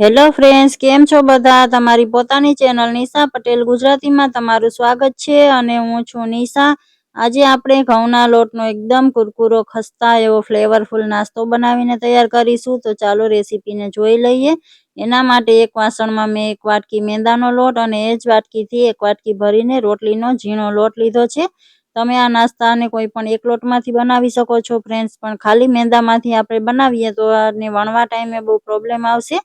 Hello friends, કેમ છો બધા? તમારી પોતાની ચેનલ નિશા પટેલ ગુજરાતીમાં તમારું સ્વાગત છે અને હું છું નિશા. આજે આપણે ઘઉંના લોટનો એકદમ કુરકુરો ખસ્તા એવો ફ્લેવરફુલ નાસ્તો બનાવીને તૈયાર કરીશું. તો ચાલો રેસીપીને જોઈ લઈએ. એના માટે એક વાસણમાં મેં 1 વાટકી મેંદાનો લોટ અને એ જ વાટકીથી 1 વાટકી ભરીને રોટલીનો ઝીણો લોટ લીધો છે. તમે આ નાસ્તાને કોઈ પણ એક લોટમાંથી બનાવી શકો છો ફ્રેન્ડ્સ, પણ ખાલી મેંદામાંથી આપણે બનાવીએ તો આને વણવા ટાઈમે બહુ પ્રોબ્લેમ આવશે,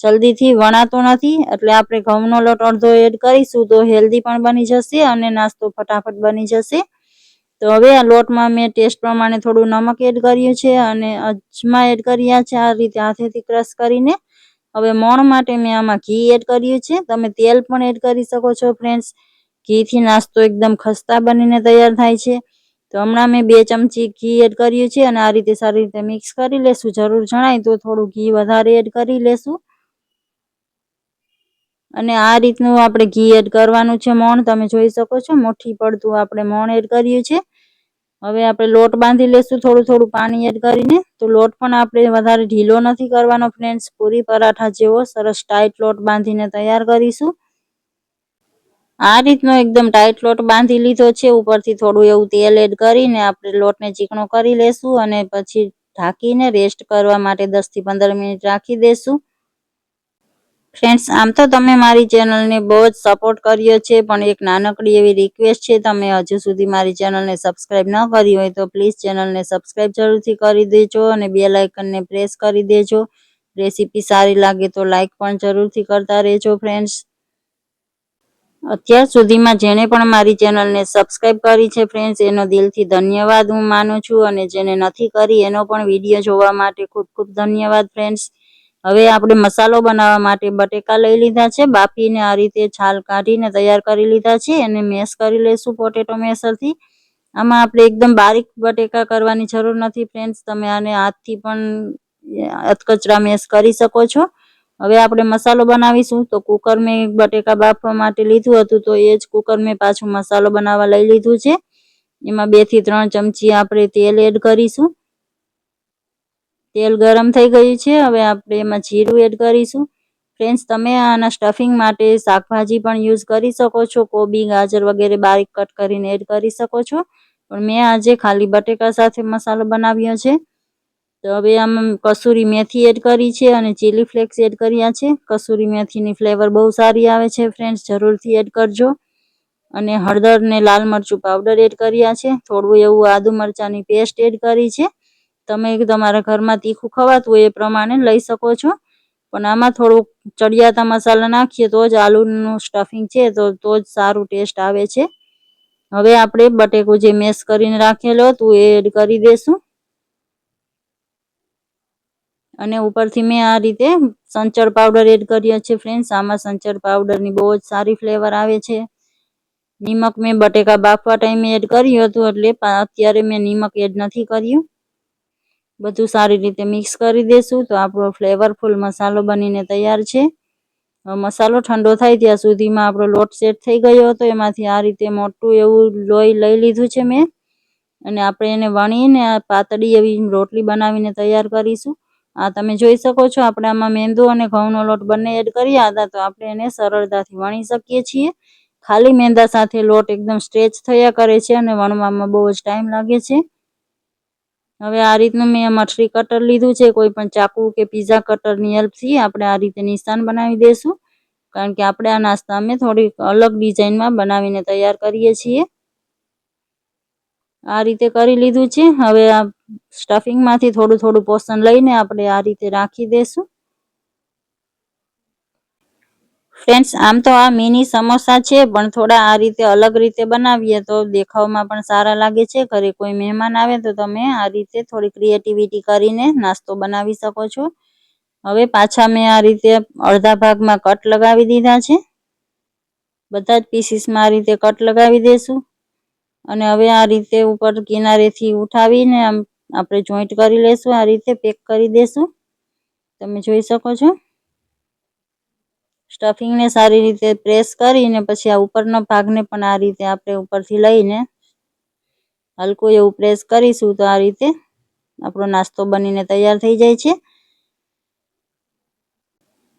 જલ્દીથી વણાતો નથી. એટલે આપણે ઘઉંનો લોટ અડધો એડ કરીશું તો હેલ્ધી પણ બની જશે અને નાસ્તો ફટાફટ બની જશે. તો હવે આ લોટમાં મેં ટેસ્ટ પ્રમાણે થોડું નમક એડ કર્યું છે અને અજમા એડ કર્યા છે, આ રીતે હાથેથી ક્રશ કરીને. હવે મોણ માટે મેં આમાં ઘી એડ કર્યું છે. તમે તેલ પણ એડ કરી શકો છો ફ્રેન્ડ્સ. ઘીથી નાસ્તો એકદમ ખસ્તા બનીને તૈયાર થાય છે. તો હમણાં મેં 2 ચમચી ઘી એડ કર્યું છે અને આ રીતે સારી રીતે મિક્સ કરી લેશું. જરૂર જણાય તો થોડું ઘી વધારે એડ કરી લેશું. અને આ રીતનું આપણે ઘી એડ કરવાનું છે. મોણ તમે જોઈ શકો છો, મુઠ્ઠી પડતું આપણે મોણ એડ કર્યું છે. હવે આપણે લોટ બાંધી લેશું થોડું થોડું પાણી એડ કરીને. તો લોટ પણ આપણે વધારે ઢીલો નથી કરવાનો ફ્રેન્ડ્સ, પૂરી પરાઠા જેવો સરસ ટાઈટ લોટ બાંધીને તૈયાર કરીશું. આ રીતનો એકદમ ટાઈટ લોટ બાંધી લીધો છે. ઉપરથી થોડું એવું તેલ એડ કરીને આપણે લોટને ચીકણો કરી લેશું અને પછી ઢાંકીને રેસ્ટ કરવા માટે 10 થી 15 મિનિટ રાખી દેશું. ફ્રેન્ડ્સ, આમ તો તમે મારી ચેનલને બહુ જ સપોર્ટ કર્યો છે, પણ એક નાનકડી એવી રિક્વેસ્ટ છે, તમે હજુ સુધી મારી ચેનલને સબસ્ક્રાઇબ ન કરી હોય તો પ્લીઝ ચેનલને સબસ્ક્રાઇબ જરૂરથી કરી દેજો અને બેલ આઇકનને પ્રેસ કરી દેજો. રેસીપી સારી લાગે તો લાઇક પણ જરૂરથી કરતા રહેજો ફ્રેન્ડ્સ. અત્યાર સુધીમાં જેણે પણ મારી ચેનલને સબસ્ક્રાઇબ કરી છે ફ્રેન્ડ્સ, એનો દિલથી ધન્યવાદ હું માનું છું, અને જેને નથી કરી એનો પણ વિડીયો જોવા માટે ખૂબ ખૂબ ધન્યવાદ ફ્રેન્ડ્સ. હવે આપણે મસાલો બનાવવા માટે બટેકા લઈ લીધા છે, બાફીને આ રીતે છાલ કાઢીને તૈયાર કરી લીધા છે. એને મેશ કરી લઈશું પોટેટો મેશરથી. આમાં આપણે એકદમ બારીક બટેકા કરવાની જરૂર નથી ફ્રેન્ડ્સ, તમે આને હાથથી પણ અધકચરા મેશ કરી શકો છો. હવે આપણે મસાલો બનાવીશું. તો કુકર મેં બટેકા બાફવા માટે લીધું હતું, તો એ જ કુકર મેં પાછું મસાલો બનાવવા લઈ લીધું છે. એમાં 2 થી 3 ચમચી આપણે તેલ એડ કરીશું. તેલ ગરમ થઈ ગયું છે. હવે આપણે એમાં જીરું એડ કરીશું. ફ્રેન્ડ્સ, તમે આના સ્ટફિંગ માટે શાકભાજી પણ યુઝ કરી શકો છો, કોબી, ગાજર વગેરે બારીક કટ કરીને એડ કરી શકો છો, પણ મેં આજે ખાલી બટેકા સાથે મસાલો બનાવ્યો છે. તો હવે આમાં કસૂરી મેથી એડ કરી છે અને ચીલી ફ્લેક્સ એડ કર્યા છે. કસૂરી મેથીની ફ્લેવર બહુ સારી આવે છે ફ્રેન્ડ્સ, જરૂરથી એડ કરજો. અને હળદર ને લાલ મરચું પાવડર એડ કર્યા છે. થોડું એવું આદુ મરચાંની પેસ્ટ એડ કરી છે. તમે તમારા ઘરમાં તીખું ખવાતું હોય એ પ્રમાણે લઈ શકો છો, પણ આમાં થોડુંક ચડિયાતા મસાલા નાખીએ તો જ આલુનું સ્ટફિંગ છે તો જ સારું ટેસ્ટ આવે છે. હવે આપણે બટેકું જે મેશ કરીને રાખેલો હતું એ એડ કરી દેશું. અને ઉપરથી મેં આ રીતે સંચળ પાવડર એડ કર્યો છે ફ્રેન્ડ્સ. આમાં સંચળ પાવડરની બહુ જ સારી ફ્લેવર આવે છે. નિમક મેં બટેકા બાફવા ટાઈમે એડ કર્યું હતું, એટલે અત્યારે મેં નિમક એડ નથી કર્યું. બધું સારી રીતે મિક્સ કરી દેશું. તો આપણો ફ્લેવરફુલ મસાલો બનીને તૈયાર છે. મસાલો ઠંડો થાય ત્યાં સુધીમાં આપણો લોટ સેટ થઈ ગયો હતો. એમાંથી આ રીતે મોટું એવું લોહી લઈ લીધું છે મેં, અને આપણે એને વણીને પાતળી એવી રોટલી બનાવીને તૈયાર કરીશું. આ તમે જોઈ શકો છો, આપણે આમાં મેંદુ અને ઘઉંનો લોટ બંને એડ કર્યા હતા, તો આપણે એને સરળતાથી વણી શકીએ છીએ. ખાલી મેંદા સાથે લોટ એકદમ સ્ટ્રેચ થયા કરે છે અને વણવામાં બહુ જ ટાઈમ લાગે છે. હવે આ રીતનું મેં મઠરી કટર લીધું છે. કોઈ પણ ચાકુ કે પીઝા કટરની હેલ્પથી આપણે આ રીતે નિશાન બનાવી દેશું, કારણ કે આપણે આ નાસ્તા અમે થોડીક અલગ ડિઝાઇનમાં બનાવીને તૈયાર કરીએ છીએ. આ રીતે કરી લીધું છે. હવે આ સ્ટફિંગમાંથી થોડું થોડું પોર્શન લઈને આપણે આ રીતે રાખી દેશું. ફ્રેન્ડ્સ, આમ તો આ મિની સમોસા છે, પણ થોડા આ રીતે અલગ રીતે બનાવીએ તો દેખાવમાં પણ સારા લાગે છે. ઘરે કોઈ મહેમાન આવે તો તમે આ રીતે થોડી ક્રિએટિવિટી કરીને નાસ્તો બનાવી શકો છો. હવે પાછા મેં આ રીતે અડધા ભાગમાં કટ લગાવી દીધા છે. બધા જ પીસીસમાં આ રીતે કટ લગાવી દેશું. અને હવે આ રીતે ઉપર કિનારેથી ઉઠાવીને આપણે જોઈન્ટ કરી લેશું. આ રીતે પેક કરી દેશું. તમે જોઈ શકો છો. સ્ટફિંગને સારી રીતે પ્રેસ કરીને પછી આ ઉપરના ભાગને પણ આ રીતે આપણે ઉપરથી લઈને હલકું એવું પ્રેસ કરીશું, તો આ રીતે આપણો નાસ્તો બનીને તૈયાર થઈ જાય છે.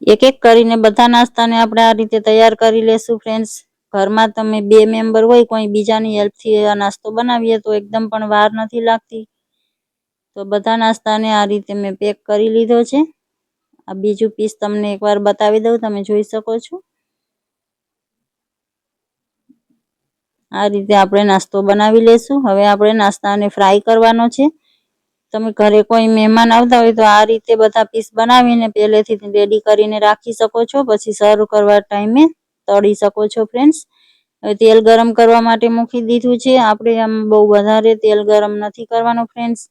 એક એક કરીને બધા નાસ્તાને આપણે આ રીતે તૈયાર કરી લેશું ફ્રેન્ડ્સ. ઘરમાં તમે 2 મેમ્બર હોય, કોઈ બીજાની હેલ્પથી આ નાસ્તો બનાવીએ તો એકદમ પણ વાર નથી લાગતી. તો બધા નાસ્તાને આ રીતે મેં પેક કરી લીધો છે. આ બીજું પીસ તમને એકવાર બતાવી દઉં, તમે જોઈ શકો છો. આ રીતે આપણે નાસ્તો બનાવી લેશું. હવે આપણે નાસ્તાને ફ્રાય કરવાનો છે. તમે ઘરે કોઈ મહેમાન આવતા હોય તો આ રીતે બધા પીસ બનાવીને પહેલેથી રેડી કરીને રાખી શકો છો. પછી સર્વ કરવા ટાઈમે તળી શકો છો ફ્રેન્ડ્સ. હવે તેલ ગરમ કરવા માટે મૂકી દીધું છે. આપણે આમ બહુ વધારે તેલ ગરમ નથી કરવાનું ફ્રેન્ડ્સ.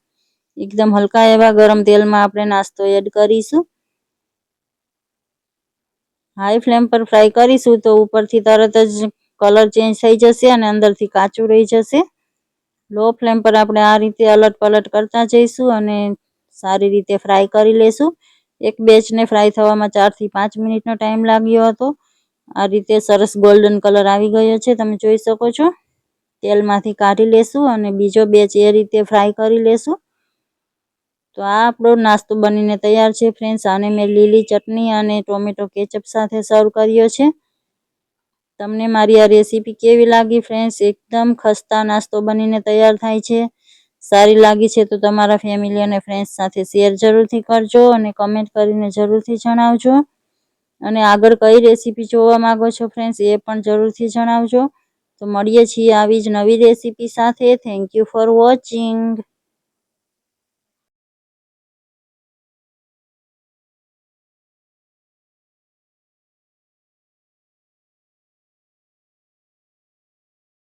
એકદમ હલકા એવા ગરમ તેલમાં આપણે નાસ્તો એડ કરીશું. હાઈ ફ્લેમ પર ફ્રાય કરીશું તો ઉપરથી તરત જ કલર ચેન્જ થઈ જશે અને અંદરથી કાચું રહી જશે. લો ફ્લેમ પર આપણે આ રીતે અલટ પલટ કરતા જઈશું અને સારી રીતે ફ્રાય કરી લેશું. એક બેચને ફ્રાય થવામાં 4 થી 5 મિનિટનો ટાઈમ લાગ્યો હતો. આ રીતે સરસ ગોલ્ડન કલર આવી ગયો છે, તમે જોઈ શકો છો. તેલમાંથી કાઢી લેશું અને બીજો બેચ એ રીતે ફ્રાય કરી લેશું. તો આ આપણો નાસ્તો બનીને તૈયાર છે ફ્રેન્ડ્સ. આને મેં લીલી ચટણી અને ટોમેટો કેચઅપ સાથે સર્વ કર્યો છે. તમને મારી આ રેસીપી કેવી લાગી ફ્રેન્ડ્સ? એકદમ ખસ્તા નાસ્તો બનીને તૈયાર થાય છે. સારી લાગી છે તો તમારા ફેમિલી અને ફ્રેન્ડ્સ સાથે શેર જરૂરથી કરજો અને કમેન્ટ કરીને જરૂરથી જણાવજો. અને આગળ કઈ રેસીપી જોવા માંગો છો ફ્રેન્ડ્સ એ પણ જરૂરથી જણાવજો. તો મળીએ છીએ આવી જ નવી રેસીપી સાથે. Thank you for watching.